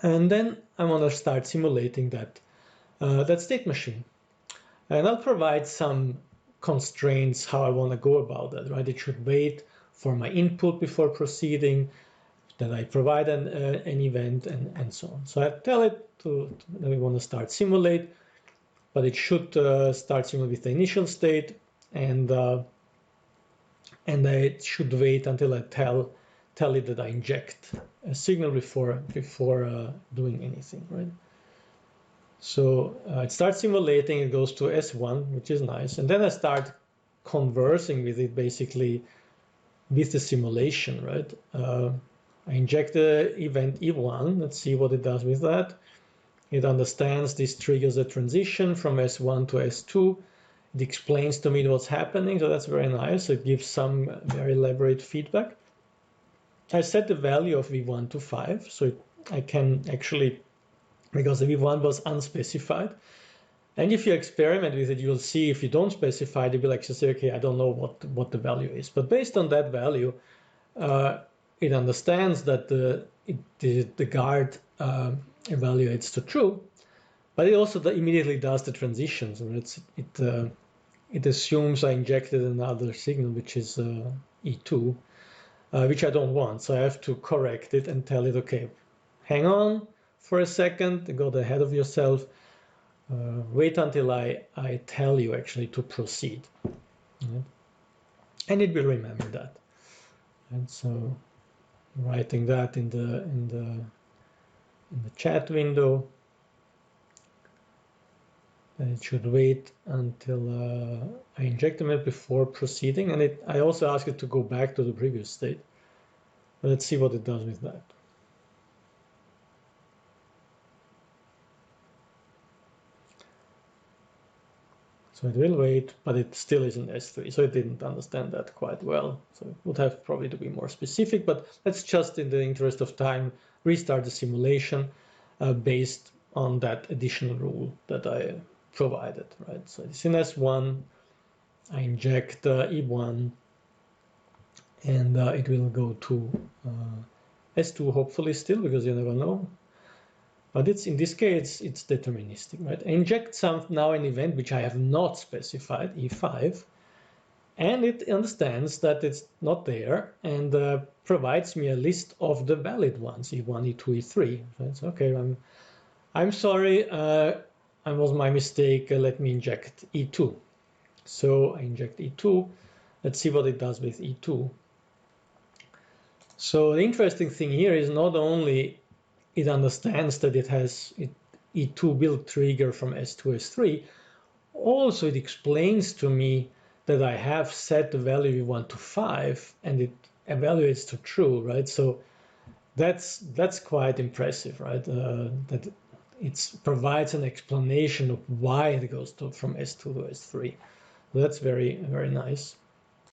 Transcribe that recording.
And then I want to start simulating that state machine. And I'll provide some constraints how I want to go about that, right? It should wait for my input before proceeding, that I provide an event, and so on. So I tell it that we want to start simulate, but it should start simulate with the initial state, and I should wait until I tell it that I inject a signal before doing anything, right? So it starts simulating, it goes to S1, which is nice, and then I start conversing with it basically with the simulation, right? I inject the event E1, let's see what it does with that. It understands this triggers a transition from S1 to S2. It explains to me what's happening, so that's very nice. It gives some very elaborate feedback. I set the value of V1 to 5, so I can actually, because the V1 was unspecified. And if you experiment with it, you'll see if you don't specify it, you'll be like, say, okay, I don't know what the value is. But based on that value, it understands that the guard evaluates to true, but it also immediately does the transitions. It assumes I injected another signal, which is E2, which I don't want. So I have to correct it and tell it, okay, hang on for a second, go ahead of yourself. Wait until I tell you actually to proceed. Right? And it will remember that. And so writing that in the chat window, and it should wait until I inject them before proceeding. And I also ask it to go back to the previous state. Let's see what it does with that. So it will wait, but it still isn't S3, so it didn't understand that quite well. So it would have probably to be more specific, but let's just, in the interest of time, restart the simulation based on that additional rule that I provided, right? So it's in S1, I inject E1, and it will go to S2 hopefully still, because you never know. But in this case, it's deterministic, right? I inject now an event which I have not specified, E5, and it understands that it's not there and provides me a list of the valid ones, E1, E2, E3. Right? So, okay, I'm sorry, it was my mistake. Let me inject E2. So I inject E2. Let's see what it does with E2. So the interesting thing here is not only it understands that E2 will trigger from S2 to S3. Also, it explains to me that I have set the value V1 to 5, and it evaluates to true, right? So that's quite impressive, right? That it provides an explanation of why it goes from S2 to S3. So that's very, very nice.